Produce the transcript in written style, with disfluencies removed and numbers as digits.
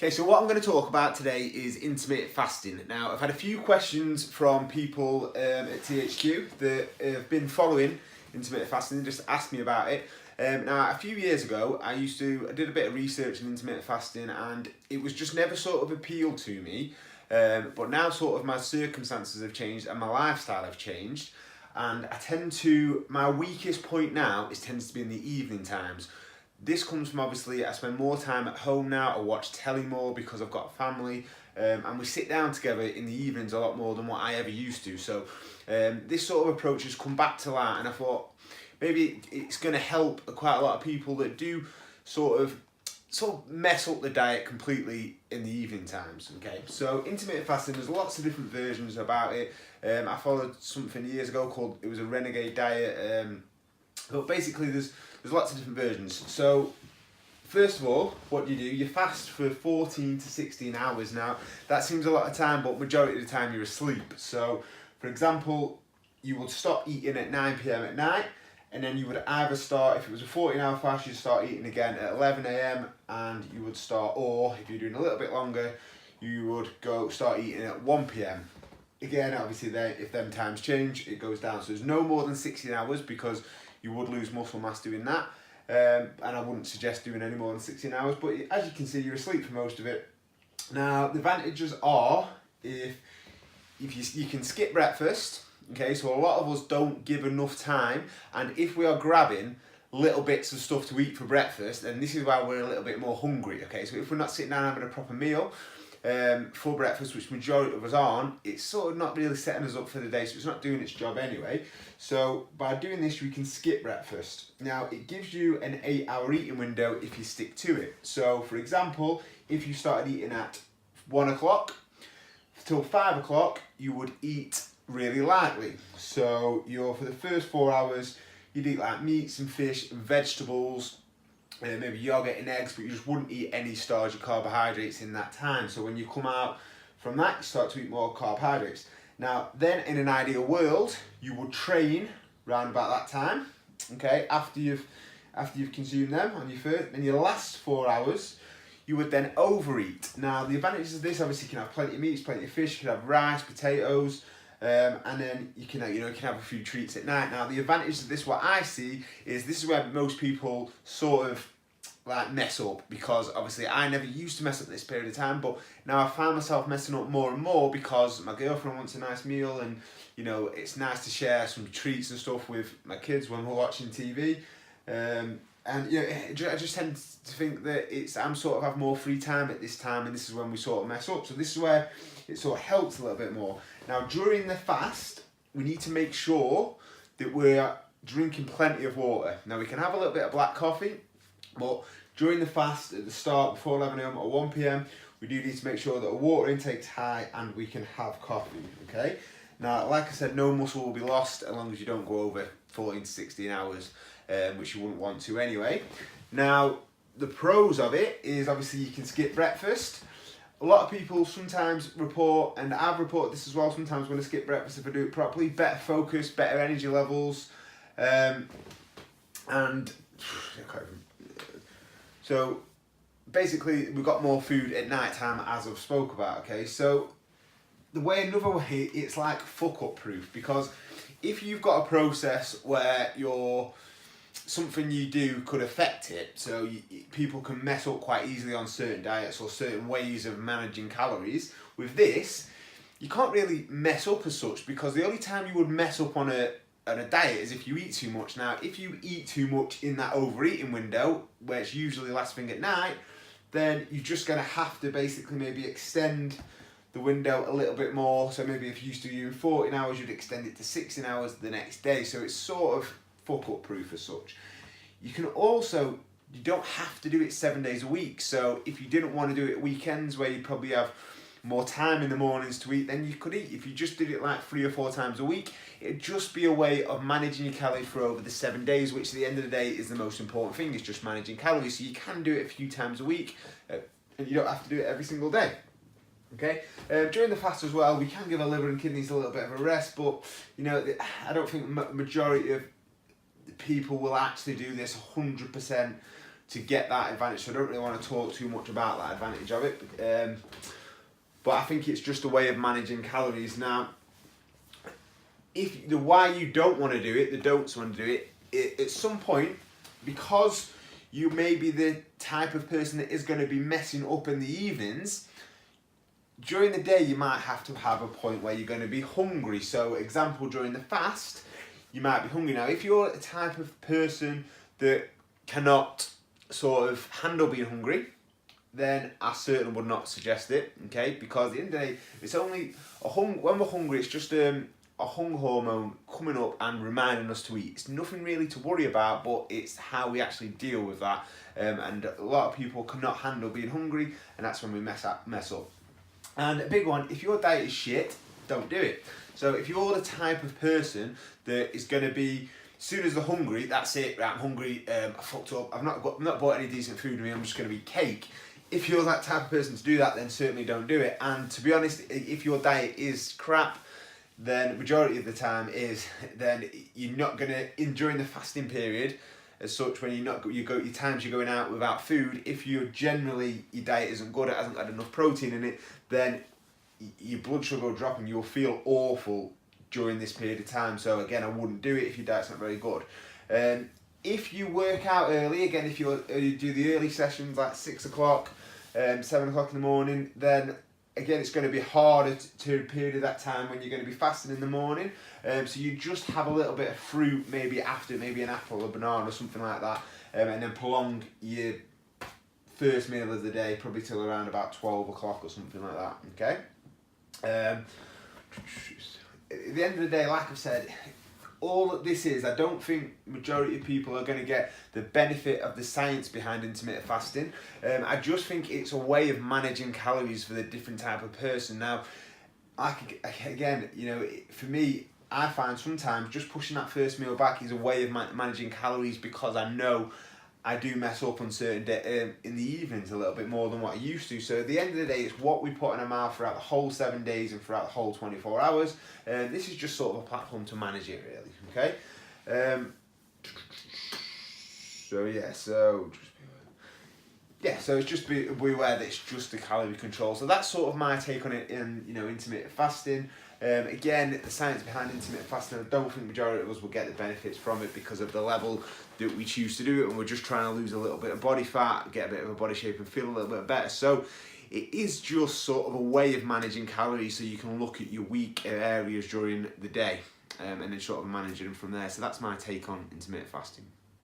Okay, so what I'm going to talk about today is intermittent fasting. Now, I've had a few questions from people at THQ that have been following intermittent fasting and just asked me about it. Now, a few years ago, I did a bit of research on intermittent fasting and it was just never sort of appealed to me. But now sort of my circumstances have changed and my lifestyle have changed. And my weakest point now tends to be in the evening times. This comes from obviously I spend more time at home now, I watch telly more because I've got a family, and we sit down together in the evenings a lot more than what I ever used to. So this sort of approach has come back to that, and I thought maybe it's going to help quite a lot of people that do sort of mess up the diet completely in the evening times. Okay, so intermittent fasting, there's lots of different versions about it. I followed something years ago called, it was a renegade diet, but basically there's lots of different versions. So first of all, what do? You fast for 14 to 16 hours. Now that seems a lot of time, but majority of the time you're asleep. So for example, you would stop eating at 9 p.m. at night, and then you would either start, if it was a 14-hour fast, you'd start eating again at 11 a.m. and you would start, or if you're doing a little bit longer, you would start eating at 1 p.m. Again, obviously if them times change, it goes down. So there's no more than 16 hours because you would lose muscle mass doing that. And I wouldn't suggest doing any more than 16 hours, but as you can see, you're asleep for most of it. Now, the advantages are if you can skip breakfast. Okay, so a lot of us don't give enough time, and if we are grabbing little bits of stuff to eat for breakfast, then this is why we're a little bit more hungry. Okay, so if we're not sitting down having a proper meal for breakfast, which majority of us aren't, it's sort of not really setting us up for the day, so it's not doing its job anyway. So by doing this, we can skip breakfast. Now, it gives you an 8-hour eating window if you stick to it. So for example, if you started eating at 1 o'clock till 5 o'clock, you would eat really lightly. So for the first 4 hours, you'd eat like meats and fish and vegetables, maybe yogurt and eggs, but you just wouldn't eat any starch or carbohydrates in that time. So when you come out from that, you start to eat more carbohydrates. Now, then in an ideal world, you would train around about that time, okay, after you've consumed them on your first, in your last 4 hours, you would then overeat. Now, the advantages of this, obviously, you can have plenty of meats, plenty of fish, you can have rice, potatoes, and then you can have a few treats at night. Now, the advantage of this, what I see, is this is where most people sort of like mess up, because obviously I never used to mess up this period of time, but now I find myself messing up more and more because my girlfriend wants a nice meal, and it's nice to share some treats and stuff with my kids when we're watching TV. And I just tend to think that I'm sort of have more free time at this time, and this is when we sort of mess up. So this is where it sort of helps a little bit more. Now, during the fast, we need to make sure that we're drinking plenty of water. Now, we can have a little bit of black coffee, but during the fast, at the start, before 11 a.m. or 1 p.m, we do need to make sure that our water intake's high and we can have coffee, okay? Now, like I said, no muscle will be lost as long as you don't go over 14 to 16 hours, which you wouldn't want to anyway. Now, the pros of it is obviously you can skip breakfast. A lot of people sometimes report, and I've reported this as well, sometimes when I skip breakfast, if I do it properly, better focus, better energy levels, so basically we've got more food at night time, as I've spoke about, okay? So another way, it's like fuck up proof, because if you've got a process where something you do could affect it, so people can mess up quite easily on certain diets or certain ways of managing calories. With this, you can't really mess up as such, because the only time you would mess up on a diet is if you eat too much. Now, if you eat too much in that overeating window, where it's usually last thing at night, then you're just going to have to basically maybe extend the window a little bit more. So maybe if you used to do 14 hours, you'd extend it to 16 hours the next day. So it's sort of fuck up proof as such. You don't have to do it 7 days a week. So if you didn't want to do it weekends where you probably have more time in the mornings to eat, then you could eat. If you just did it like 3 or 4 times a week, it'd just be a way of managing your calories for over the 7 days, which at the end of the day is the most important thing, is just managing calories. So you can do it a few times a week, and you don't have to do it every single day. Okay, during the fast as well, we can give our liver and kidneys a little bit of a rest, but I don't think majority of people will actually do this 100% to get that advantage. So I don't really want to talk too much about that advantage of it. But I think it's just a way of managing calories. Now, if the why you don't want to do it, the don'ts want to do it, at some point, because you may be the type of person that is going to be messing up in the evenings, during the day you might have to have a point where you're going to be hungry. So example, during the fast, you might be hungry. Now, if you're a type of person that cannot sort of handle being hungry, then I certainly would not suggest it, okay? Because at the end of the day, it's only when we're hungry, it's just a hunger hormone coming up and reminding us to eat. It's nothing really to worry about, but it's how we actually deal with that. And a lot of people cannot handle being hungry, and that's when we mess up. And a big one, if your diet is shit, don't do it. So if you're the type of person that is going to be, as soon as they're hungry, that's it, right, I'm hungry, I fucked up, I've not bought any decent food with me, I'm just going to be cake. If you're that type of person to do that, then certainly don't do it. And to be honest, if your diet is crap, then the majority of the time then you're not gonna, during the fasting period as such, when your times you're going out without food, if your diet isn't good, it hasn't got enough protein in it, then your blood sugar will drop and you'll feel awful during this period of time. So again, I wouldn't do it if your diet's not very good. If you work out early, again, if you do the early sessions like 6 o'clock, 7 o'clock in the morning, then again, it's going to be harder to period of that time when you're going to be fasting in the morning. So you just have a little bit of fruit, maybe after, maybe an apple or banana or something like that, and then prolong your first meal of the day probably till around about 12 o'clock or something like that, okay? At the end of the day, like I've said, all that this is, I don't think majority of people are going to get the benefit of the science behind intermittent fasting. I just think it's a way of managing calories for the different type of person. Now, again, you know, for me, I find sometimes just pushing that first meal back is a way of managing calories, because I know I do mess up on certain days in the evenings a little bit more than what I used to. So at the end of the day, it's what we put in our mouth throughout the whole 7 days and throughout the whole 24 hours. This is just sort of a platform to manage it, really. Okay. So it's just be aware that it's just the calorie control. So that's sort of my take on it in, you know, intermittent fasting. Again, the science behind intermittent fasting, I don't think the majority of us will get the benefits from it because of the level that we choose to do it, and we're just trying to lose a little bit of body fat, get a bit of a body shape and feel a little bit better. So it is just sort of a way of managing calories, so you can look at your weak areas during the day and then sort of manage them from there. So that's my take on intermittent fasting.